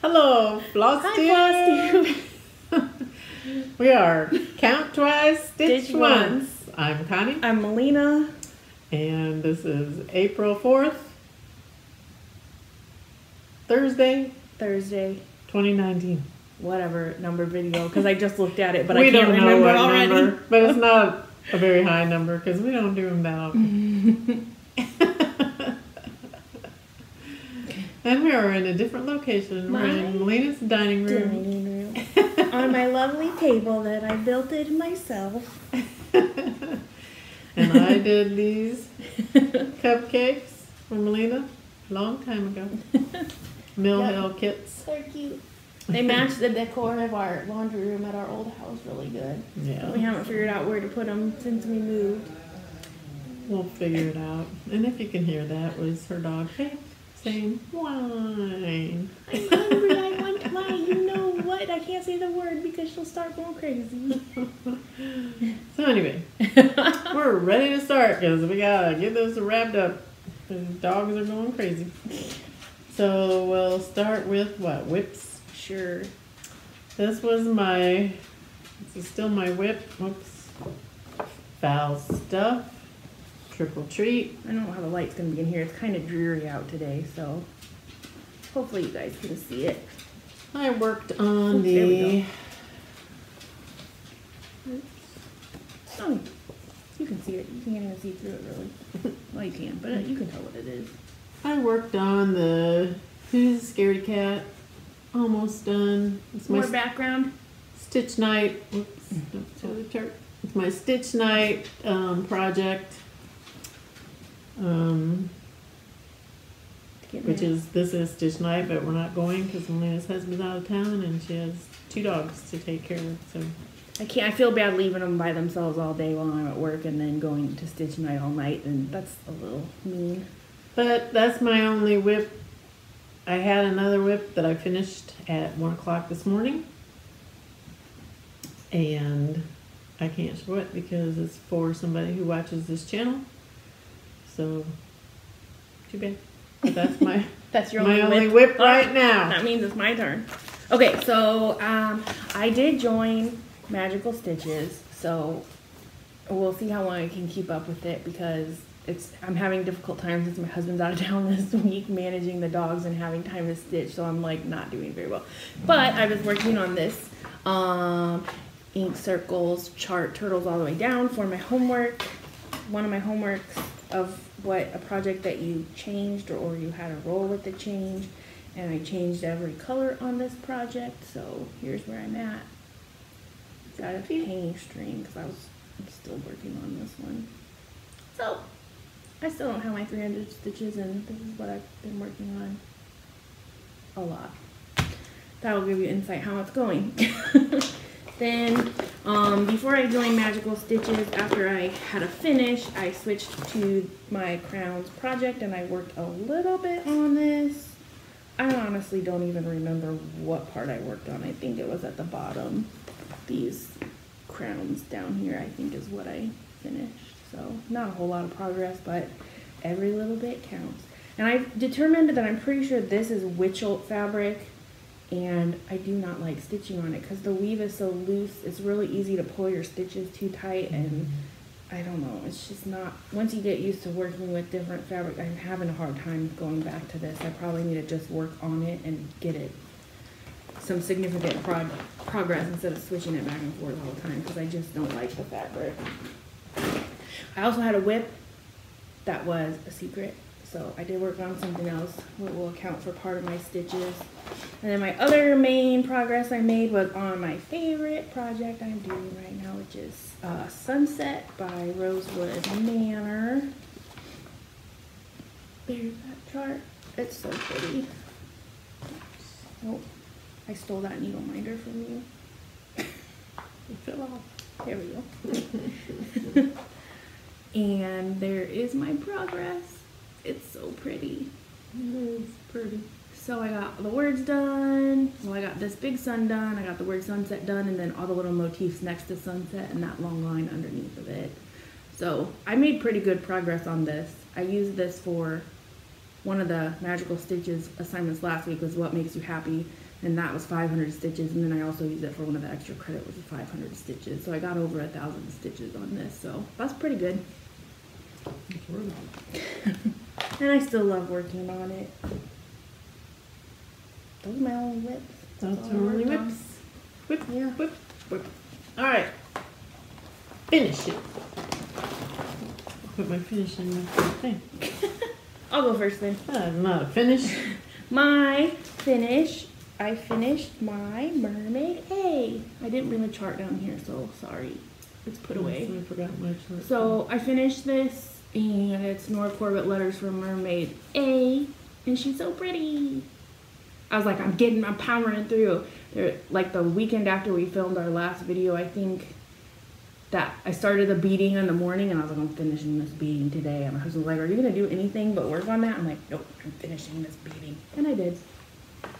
Hello, Flosstube. We are Count Twice, Stitch Once. I'm Connie. I'm Melina. And this is April 4th, Thursday, 2019. Whatever number video, because I just looked at it, but We I can't don't know remember what already. number, but it's not a very high number because we don't do them that often. And we are in a different location. We're in Melina's dining room. On my lovely table that I built it myself. And I did these cupcakes for Melina a long time ago. Mill Hill kits. They're cute. They match the decor of our laundry room at our old house really good. Yeah. But we haven't figured out where to put them since we moved. We'll figure it out. And if you can hear that, was her dog saying wine. I'm hungry, I want wine. You know what? I can't say the word because she'll start going crazy. So anyway, we're ready to start because we gotta get this wrapped up. The dogs are going crazy. So we'll start with what? Whips? Sure. This is still my whip. Whoops. Foul Stuff. Triple Treat. I don't know how the light's going to be in here. It's kind of dreary out today, so hopefully you guys can see it. I worked on There we the... Oh, you can see it. You can't even see through it, really. Well, you can, but you can tell what it is. I worked on the Who's the Scaredy Cat. Almost done. It's More my background. Stitch Night. Whoops, don't show the chart. It's my Stitch Night project. This is Stitch Night, but we're not going because Melina's husband's out of town and she has 2 dogs to take care of. So I feel bad leaving them by themselves all day while I'm at work and then going to Stitch Night all night, and that's a little mean. But that's my only whip. I had another whip that I finished at 1 o'clock this morning. And I can't show it because it's for somebody who watches this channel. So, too bad. But that's my That's your only whip right now. That means it's my turn. Okay, so I did join Magical Stitches, so we'll see how long I can keep up with it because I'm having difficult times since my husband's out of town this week managing the dogs and having time to stitch, so I'm like not doing very well. But I was working on this ink circles, chart turtles all the way down for my homework. One of my homeworks of what a project that you changed or you had a roll with the change, and I changed every color on this project, so here's where I'm at. Got a hanging string because I'm still working on this one. So I still don't have my 300 stitches, and this is what I've been working on a lot. That will give you insight how it's going. Then, before I joined Magical Stitches, after I had a finish, I switched to my crowns project, and I worked a little bit on this. I honestly don't even remember what part I worked on. I think it was at the bottom. These crowns down here, I think, is what I finished. So, not a whole lot of progress, but every little bit counts. And I've determined that I'm pretty sure this is Witchelt fabric. And I do not like stitching on it because the weave is so loose. It's really easy to pull your stitches too tight, and I don't know, it's just not, once you get used to working with different fabric, I'm having a hard time going back to this. I probably need to just work on it and get it some significant progress instead of switching it back and forth all the time because I just don't like the fabric. I also had a whip that was a secret. So I did work on something else that will account for part of my stitches. And then my other main progress I made was on my favorite project I'm doing right now, which is Sunset by Rosewood Manor. There's that chart. It's so pretty. Oh, I stole that needle minder from you. It fell off. There we go. And there is my progress. It's so pretty. It is pretty. So I got the words done. Well, I got this big sun done. I got the word sunset done, and then all the little motifs next to sunset and that long line underneath of it. So I made pretty good progress on this. I used this for one of the magical stitches assignments last week was what makes you happy, and that was 500 stitches, and then I also used it for one of the extra credit was 500 stitches. So I got over 1,000 stitches on this, so that's pretty good. And I still love working on it. Those are my only whips. Those are only whips. Whip, Yeah. whip, whip. All right. Finish it. Put my finish in my thing. I'll go first then. Not a finish. My finish. I finished my mermaid A. I didn't bring the chart down here, so sorry. It's put away. I forgot my chart. So I finished this, and it's Nora Corbett Letters from Mermaid A, and she's so pretty. I was like, I'm powering through. Like the weekend after we filmed our last video, I think that I started the beading in the morning, and I was like, I'm finishing this beading today. And my husband was like, are you gonna do anything but work on that? I'm like, nope, I'm finishing this beading, and I did.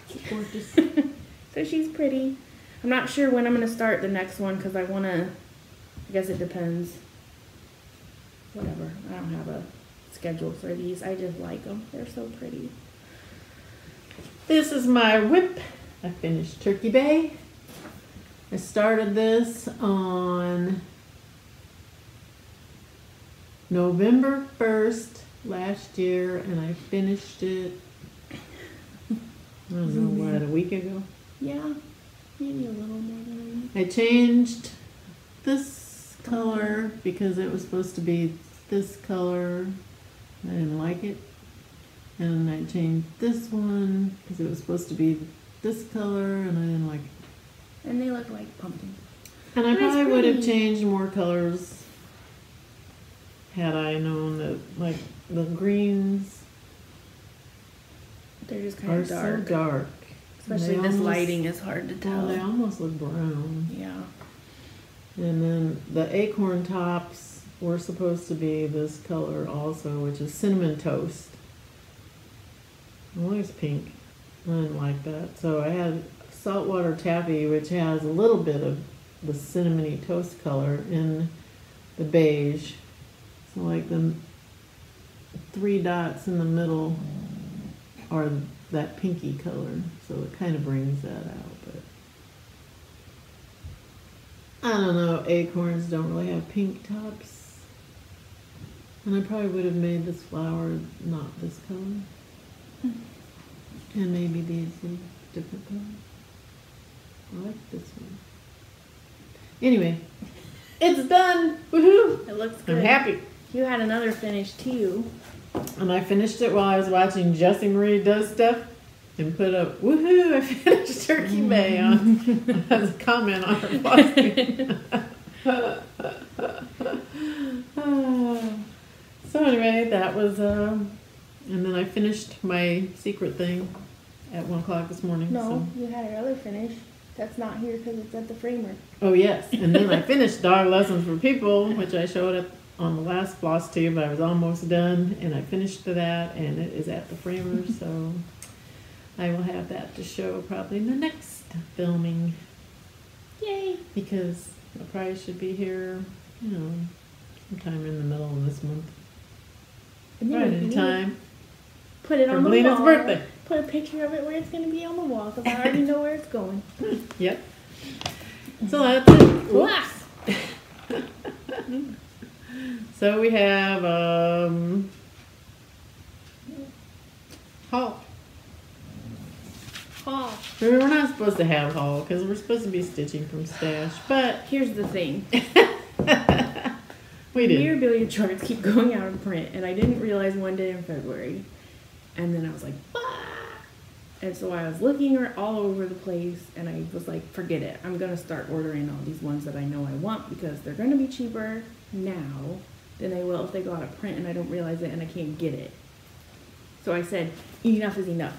She's gorgeous. So she's pretty. I'm not sure when I'm gonna start the next one because I wanna. I guess it depends. Whatever. I don't have a schedule for these. I just like them. They're so pretty. This is my whip. I finished Turkey Bay. I started this on November 1st last year, and I finished it, I don't know, what, a week ago? Yeah, maybe a little more than a week. I changed this color because it was supposed to be this color. I didn't like it. And I changed this one because it was supposed to be this color, and I didn't like it. And they look like pumpkins. And I But it's probably would have pretty. changed more colors had I known that, like, the greens They're just kind are of dark. so dark. Especially They this almost- lighting is hard to Well, tell. they almost look brown. Yeah. And then the acorn tops were supposed to be this color also, which is cinnamon toast. Well, there's pink. I didn't like that. So I had saltwater taffy, which has a little bit of the cinnamony toast color in the beige. So like the 3 dots in the middle are that pinky color. So it kind of brings that out. But I don't know, acorns don't really have pink tops. And I probably would have made this flower not this color. And maybe these in different colors. I like this one. Anyway, it's done! Woohoo! It looks good. I'm happy. You had another finish too. And I finished it while I was watching Jessie Marie Does Stuff and put up, woohoo, I finished Turkey Bay on as a comment on her Flosstube. So anyway, that was, and then I finished my secret thing at 1 o'clock this morning. No, So. you had another finish. That's not here because it's at the framer. Oh yes, and then I finished Dog Lessons for People, which I showed up on the last Flosstube. I was almost done, and I finished that, and it is at the framer, so I will have that to show probably in the next filming. Yay! Because I probably should be here, you know, sometime in the middle of this month. And then Right we in can time put it for on the Melina's wall. birthday. Put a picture of it where it's going to be on the wall because I already know where it's going. Yep. So that's it. Wow. So we have haul. Haul. We're not supposed to have haul because we're supposed to be stitching from stash, but Here's the thing. we did. Memorabilia charts keep going out of print, and I didn't realize one day in February. And then I was like, bah! And so I was looking all over the place, and I was like, forget it. I'm going to start ordering all these ones that I know I want because they're going to be cheaper now than they will if they go out of print and I don't realize it and I can't get it. So I said, enough is enough.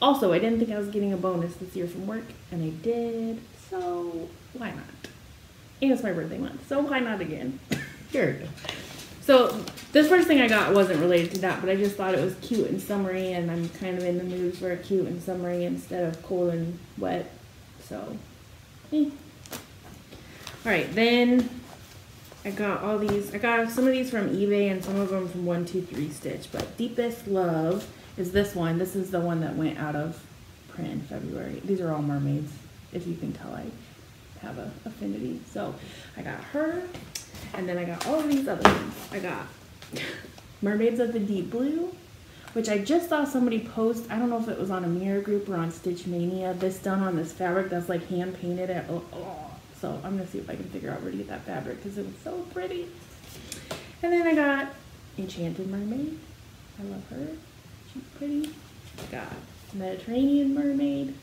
Also, I didn't think I was getting a bonus this year from work, and I did, so why not? And it's my birthday month, so why not again? Here we go. So this first thing I got wasn't related to that, but I just thought it was cute and summery, and I'm kind of in the mood for a cute and summery instead of cold and wet. So, Alright, then I got some of these from eBay and some of them from 123 Stitch, but Deepest Love is this one. This is the one that went out of print in February. These are all mermaids, if you can tell I have a affinity. So I got her, and then I got all of these other ones. I got Mermaids of the Deep Blue, which I just saw somebody post. I don't know if it was on a mirror group or on Stitch Mania. This done on this fabric that's like hand painted. So I'm gonna see if I can figure out where to get that fabric because it was so pretty. And then I got Enchanted Mermaid. I love her. She's pretty. Got Mediterranean Mermaid.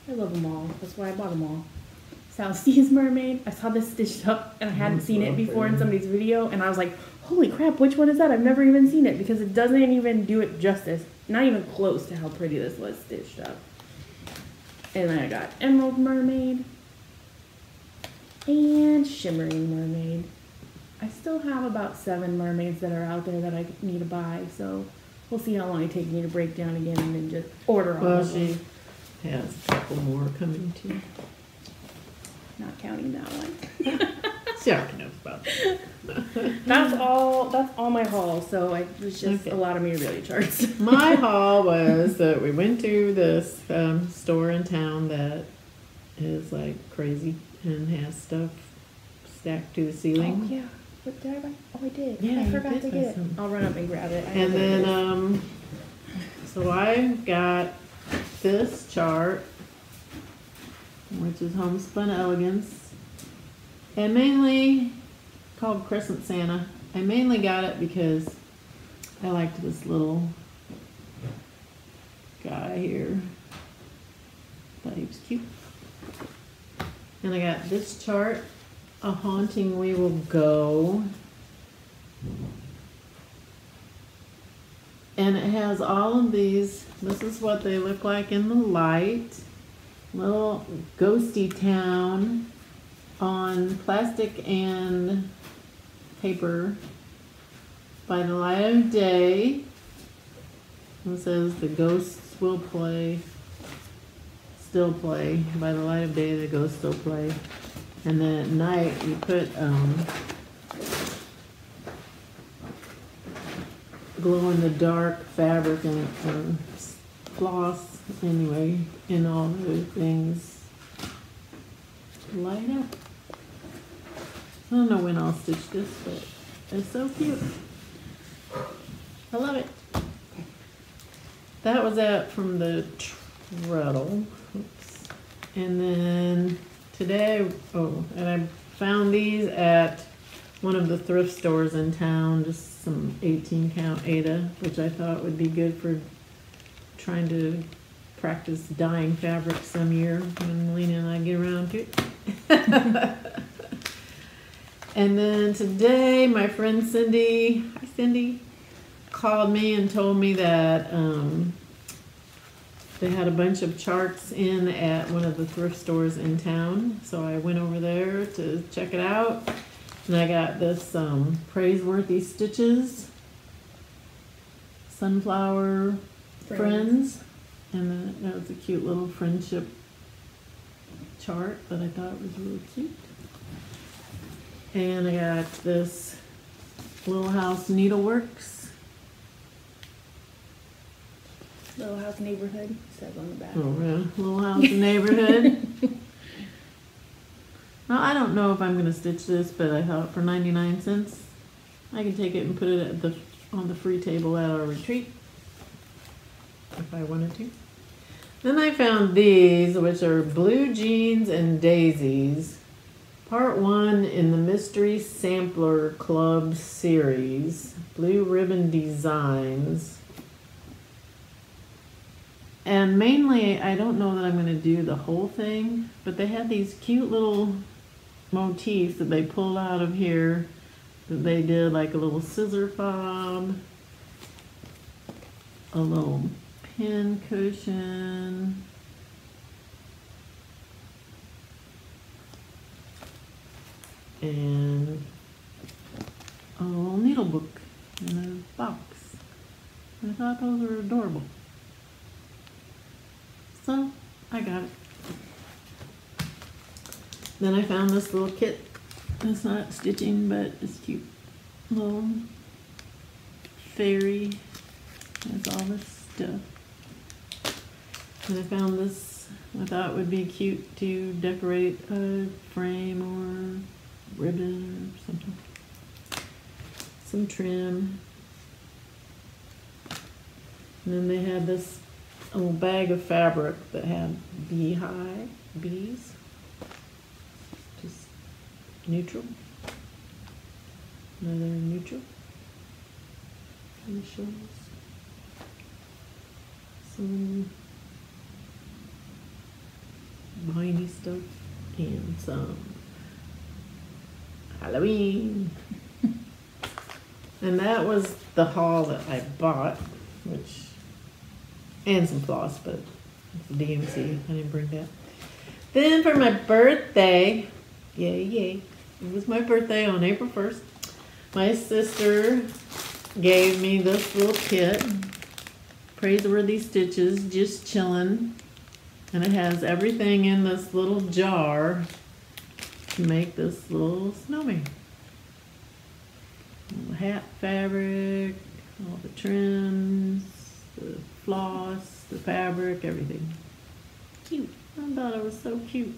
I love them all. That's why I bought them all. South Seas Mermaid. I saw this stitched up and I hadn't seen it before in somebody's video, and I was like, holy crap, which one is that? I've never even seen it because it doesn't even do it justice. Not even close to how pretty this was stitched up. And then I got Emerald Mermaid and Shimmering Mermaid. I still have about 7 mermaids that are out there that I need to buy, so we'll see how long it takes me to break down again and then just order all of them. She has a couple more coming too. Not counting that one. She already knows about that. That's all my haul, so it was just a lot of Mirabilia charts. My haul was that we went to this store in town that is like crazy and has stuff stacked to the ceiling. Oh, yeah. What did I buy? Oh, I did. Yeah, I forgot did to buy get it. some. I'll run up and grab it. And then, so I got this chart, which is Homespun Elegance, and mainly called Crescent Santa. I mainly got it because I liked this little guy here. Thought he was cute. And I got this chart, A Haunting We Will Go. And it has all of these. This is what they look like in the light. Little ghosty town on plastic and paper by the light of day. It says the ghosts will play, still play. By the light of day, the ghosts still play. And then at night, you put glow-in-the-dark fabric and floss, anyway, and all the things light up. I don't know when I'll stitch this, but it's so cute. I love it. That was it from the treadle. Oops. And then today, and I found these at one of the thrift stores in town, just some 18 count Ada, which I thought would be good for trying to practice dyeing fabric some year when Melina and I get around to it. And then today, my friend Cindy, hi Cindy, called me and told me that they had a bunch of charts in at one of the thrift stores in town. So I went over there to check it out. And I got this Praiseworthy Stitches Sunflower Friends. And then that was a cute little friendship chart that I thought was really cute. And I got this Little House Needleworks. Little House Neighborhood says on the back. Oh, yeah. Little House Neighborhood. Now, I don't know if I'm going to stitch this, but I thought for 99 cents, I can take it and put it at on the free table at our retreat, if I wanted to. Then I found these, which are Blue Jeans and Daisies, Part 1 in the Mystery Sampler Club series, Blue Ribbon Designs. And mainly, I don't know that I'm going to do the whole thing, but they had these cute little motifs that they pulled out of here that they did, like a little scissor fob, a little pin cushion, and a little needle book in a box. I thought those were adorable. So I got it. Then I found this little kit. It's not stitching, but it's cute. Little fairy That's all this stuff. And I found this, I thought would be cute to decorate a frame or ribbon or something. Some trim. And then they had this little bag of fabric that had bees. Just neutral. Another neutral. Initials. Some viney stuff and some Halloween. And that was the haul that I bought, and some floss, but it's DMC. I didn't bring that. Then for my birthday, yay, it was my birthday on April 1st. My sister gave me this little kit, Praiseworthy Stitches, just chillin'. And it has everything in this little jar to make this little snowman. All the hat fabric, all the trims, the floss, the fabric, everything. Cute. I thought it was so cute.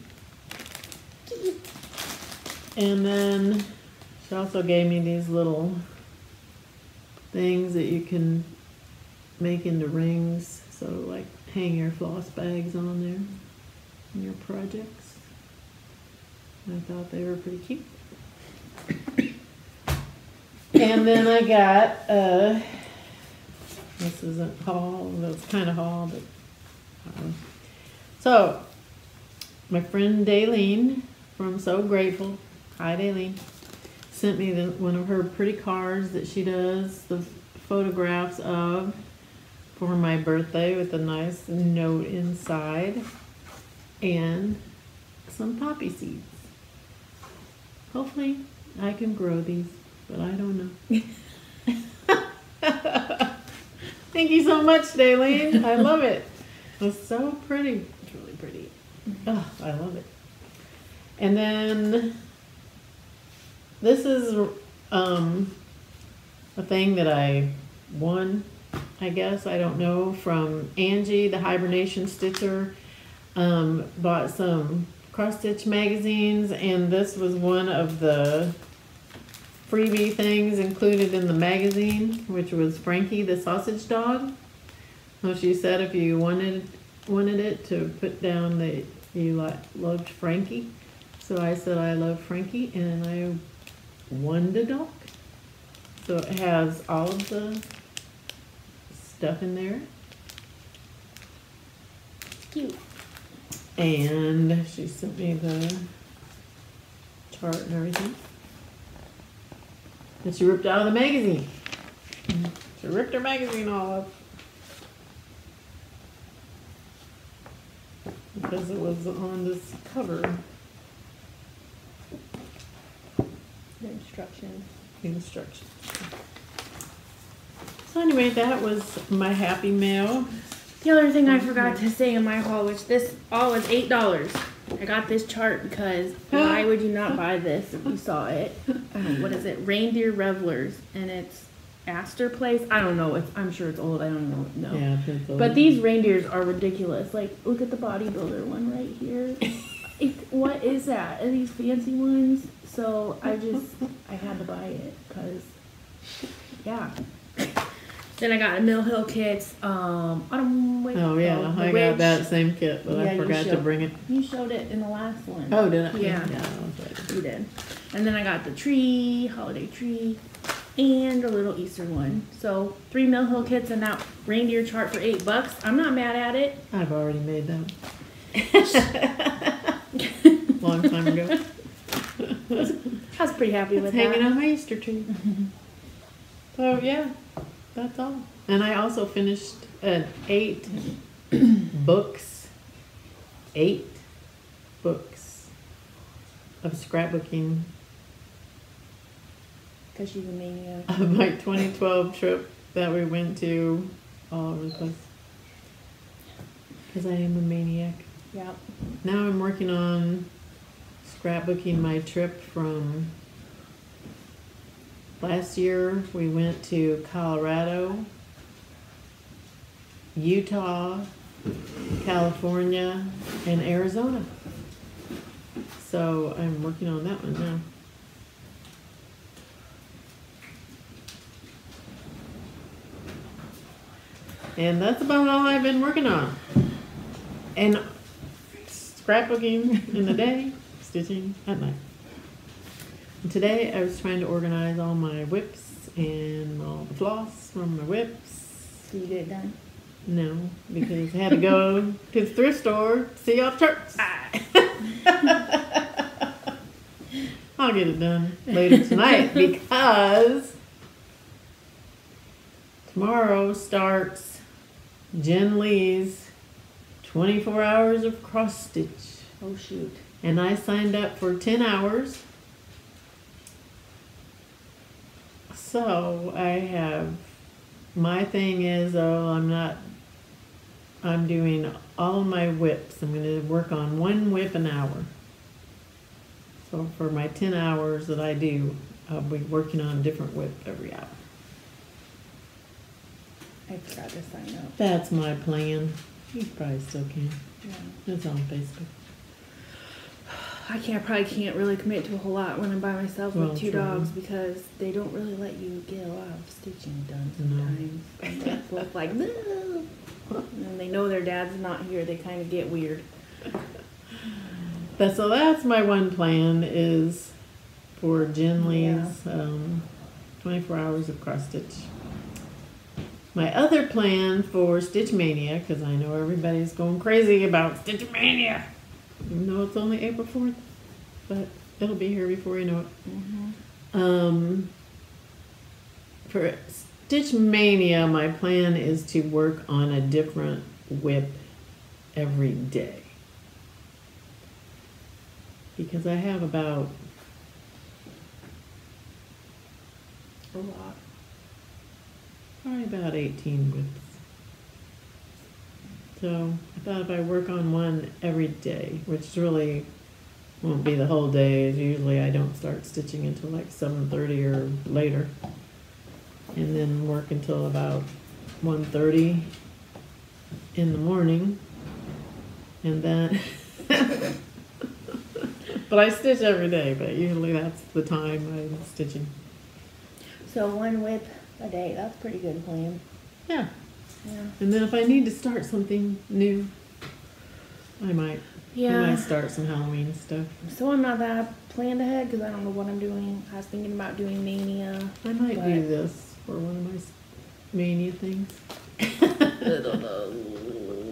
And then she also gave me these little things that you can make into rings. So like hang your floss bags on there in your projects. I thought they were pretty cute. And then I got, this isn't haul, it's kind of haul, but, so, my friend Daylene from So Grateful, hi Daylene, sent me one of her pretty cards that she does the photographs of for my birthday with a nice note inside and some poppy seeds. Hopefully I can grow these, but I don't know. Thank you so much, Daylene. I love it. It's so pretty. It's really pretty. Oh, I love it. And then this is a thing that I won, I guess, I don't know, from Angie, the Hibernation Stitcher. Bought some cross stitch magazines, and this was one of the freebie things included in the magazine, which was Frankie the sausage dog. So she said if you wanted it to put down that you loved Frankie. So I said I love Frankie, and I won the dog. So it has all of the stuff in there. Cute. And she sent me the chart and everything that she ripped out of the magazine. She ripped her magazine all up because it was on this cover. The instructions. So anyway, that was my happy mail. The other thing I forgot to say in my haul, which this all was $8. I got this chart because why would you not buy this if you saw it? What is it? Reindeer Revelers, and it's Astor Place. I don't know. I'm sure it's old. I don't know. Yeah, it's old. But these reindeers are ridiculous. Like, look at the bodybuilder one right here. What is that? Are these fancy ones? So I had to buy it because, yeah. Then I got a Mill Hill kits. Autumn Wake. Oh yeah, I got that same kit, but I forgot to bring it. You showed it in the last one. Oh, did I? Yeah. You did. And then I got the tree, holiday tree, and a little Easter one. So 3 Mill Hill kits and that reindeer chart for $8. I'm not mad at it. I've already made that. Long time ago. I was pretty happy with that. Hanging on my Easter tree. So yeah, that's all. And I also finished 8 books. 8 books of scrapbooking. Because she's a maniac. Of my 2012 trip that we went to all over the place. Because I am a maniac. Yeah. Now I'm working on scrapbooking my trip from last year. We went to Colorado Utah, California, and Arizona. So I'm working on that one now. And that's about all I've been working on. And scrapbooking in the day, stitching at night. And today I was trying to organize all my whips and all the floss from my whips. So you get it done? No, because I had to go to the thrift store to see all the shirts. I'll get it done later tonight because tomorrow starts Jen Lee's 24 hours of cross stitch. Oh shoot. And I signed up for 10 hours. So I have, my thing is, I'm doing all my whips. I'm going to work on one whip an hour. So for my 10 hours that I do, I'll be working on a different whip every hour. I forgot to sign up. That's my plan. You probably still can. Yeah. It's on Facebook. I probably can't really commit to a whole lot when I'm by myself Well, with two true. dogs because they don't really let you get a lot of stitching done sometimes. And they're both like, no. And they know their dad's not here. They kind of get weird. So that's my one plan is for Jen Lee's 24 hours of cross stitch. My other plan for Stitch Mania, because I know everybody's going crazy about Stitch Mania, even though it's only April 4th, but it'll be here before you know it. Mm-hmm. For Stitch Mania, my plan is to work on a different whip every day. Because I have about A lot. probably about 18 whips. So I thought if I work on one every day, which really won't be the whole day, as usually I don't start stitching until like 7:30 or later. And then work until about 1:30 in the morning. And then, but I stitch every day, but usually that's the time I'm stitching. So one whip a day. That's a pretty good plan. Yeah. Yeah. And then if I need to start something new, I might start some Halloween stuff. So I'm not that planned ahead because I don't know what I'm doing. I was thinking about doing Mania. I might do this for one of my Mania things.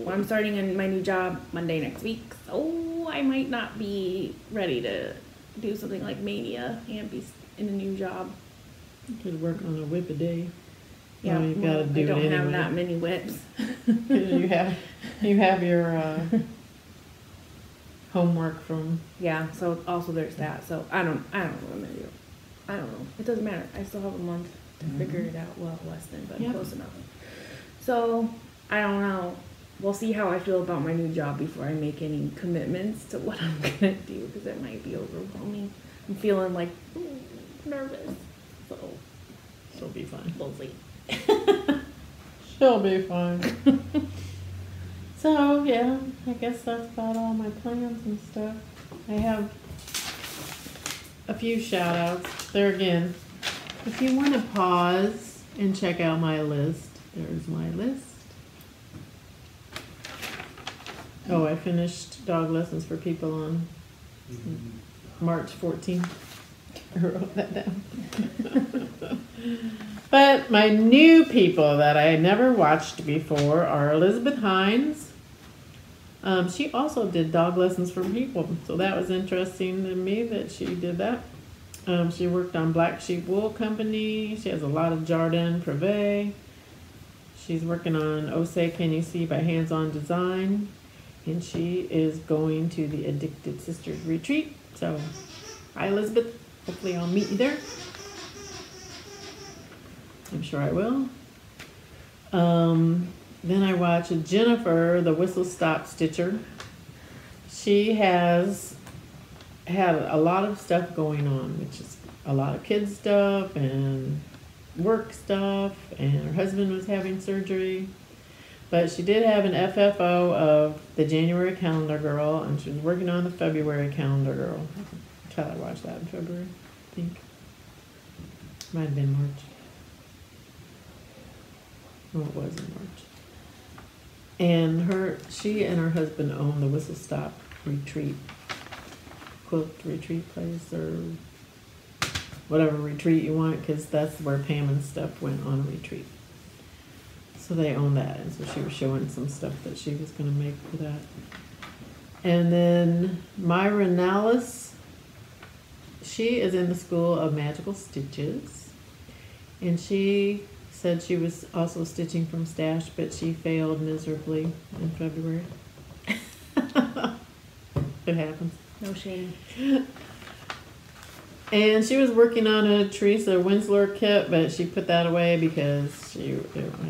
I'm starting in my new job Monday next week, so I might not be ready to do something like Mania and be in a new job. You could work on a whip a day. Yeah, Well, you gotta do I don't it have anyway. that many whips. you have your homework from. Yeah, so also there's that. So I don't know what I'm gonna do. I don't know. It doesn't matter. I still have a month to figure it out. Well, less than, but close enough. So I don't know. We'll see how I feel about my new job before I make any commitments to what I'm gonna do because it might be overwhelming. I'm feeling like nervous. So She'll be fine. we'll see. She'll be fine. So yeah, I guess that's about all my plans and stuff. I have a few shout outs. There again, if you want to pause and check out my list, there's my list. Oh, I finished dog lessons for people on March 14th. I wrote that down. But my new people that I never watched before are Elizabeth Hines. She also did dog lessons for people, so that was interesting to me that she did that. She worked on Black Sheep Wool Company. She has a lot of Jardin Privé. She's working on Osei Can You See by Hands On Design. And she is going to the Addicted Sisters Retreat. So, hi Elizabeth. Hopefully I'll meet you there. I'm sure I will. Then I watched Jennifer, the Whistle Stop Stitcher. She has had a lot of stuff going on, which is a lot of kids stuff and work stuff, and her husband was having surgery. But she did have an FFO of the January calendar girl, and she was working on the February calendar girl. Until I watched that in February, I think. Might have been March. Oh, it was in March. And she and her husband own the Whistle Stop retreat, quilt retreat place, or whatever retreat you want, because that's where Pam and stuff went on a retreat. So they own that, and so she was showing some stuff that she was going to make for that. And then Myra Nallis, she is in the School of Magical Stitches, and she said she was also stitching from stash, but she failed miserably in February. It happens. No shame. And she was working on a Teresa Winslow kit, but she put that away because I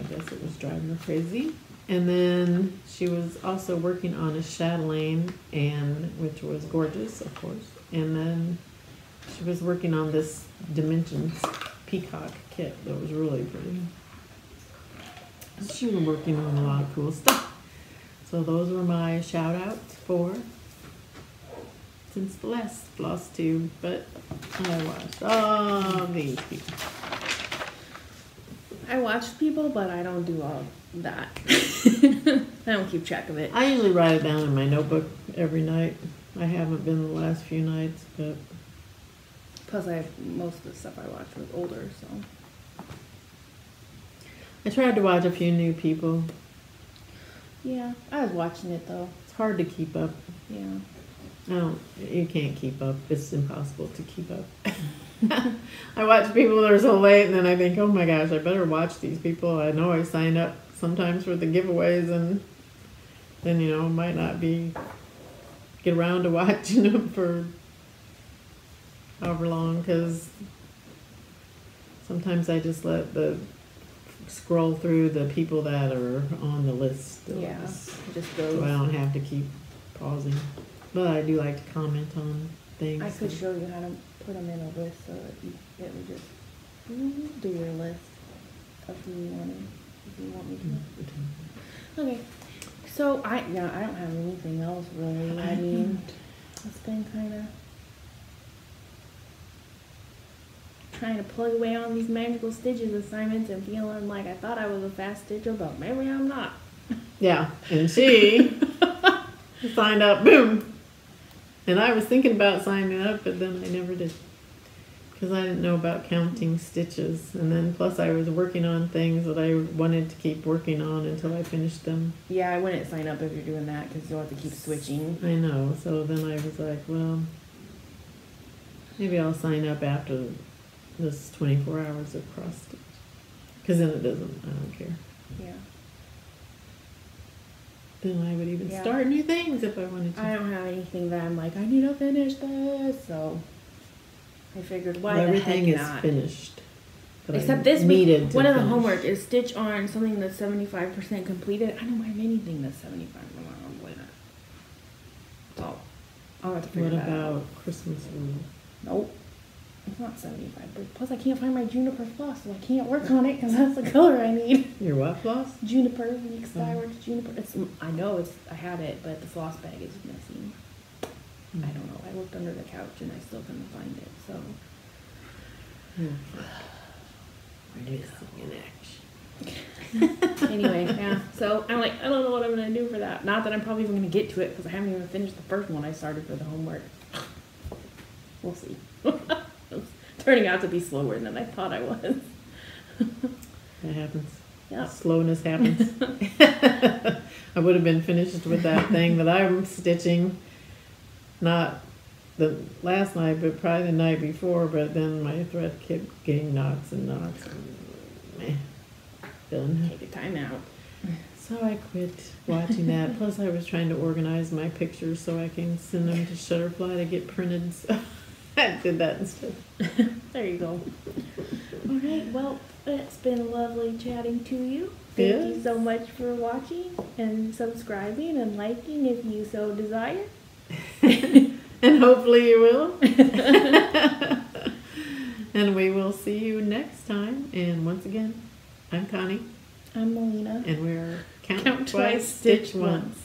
guess it was driving her crazy. And then she was also working on a chatelaine, which was gorgeous, of course. And then she was working on this Dimensions peacock kit that was really pretty. She was working on a lot of cool stuff. So those were my shout outs for since the last Flosstube, but I watched all these people. I watched people, but I don't do all that. I don't keep track of it. I usually write it down in my notebook every night. I haven't been the last few nights, but plus most of the stuff I watched was older, so. I tried to watch a few new people. Yeah, I was watching it though. It's hard to keep up. Yeah. You can't keep up. It's impossible to keep up. I watch people that are so late, and then I think, oh my gosh, I better watch these people. I know I sign up sometimes for the giveaways, and then, might not get around to watching them for however long, because sometimes I just scroll through the people that are on the list. Yeah, just goes. So I don't have to keep pausing. But I do like to comment on things. I could show you how to put them in a list so that it would just do your list of who you want me to. Okay. So I don't have anything else really. I mean, it's been kind of trying to plug away on these magical stitches assignments and feeling like I thought I was a fast stitcher, but maybe I'm not. Yeah, and she signed up, boom. And I was thinking about signing up, but then I never did. Because I didn't know about counting stitches. And then plus I was working on things that I wanted to keep working on until I finished them. Yeah, I wouldn't sign up if you're doing that because you'll have to keep switching. I know. So then I was like, well, maybe I'll sign up after this 24 hours of cross stitch. Because then I don't care. Yeah. Then I would even start new things if I wanted to. I don't have anything that I'm like, I need to finish this, so I figured why everything the is heck not? Finished. Except this week, one of the homework is stitch on something that's 75% completed. I don't mind anything that's 75%. So I'll have to figure that out. What about Christmas rule? Nope. It's not 75. Plus, I can't find my juniper floss, so I can't work on it because that's the color I need. Your what floss? Juniper, Week Skyworks juniper. I have it, but the floss bag is missing. I don't know. I looked under the couch and I still couldn't find it. So. In action. Anyway, yeah. So I'm like, I don't know what I'm gonna do for that. Not that I'm probably even gonna get to it because I haven't even finished the first one I started for the homework. We'll see. It's turning out to be slower than I thought I was. That happens. Yeah. Slowness happens. I would have been finished with that thing that I'm stitching, not the last night, but probably the night before, but then my thread kept getting knots and knots. And, done. Take a time out. So I quit watching that. Plus I was trying to organize my pictures so I can send them to Shutterfly to get printed. So I did that instead. There you go. All right. Well, it's been lovely chatting to you. Thank you so much for watching and subscribing and liking if you so desire. And hopefully you will. And we will see you next time. And once again, I'm Connie. I'm Melina. And we're Count twice, stitch once.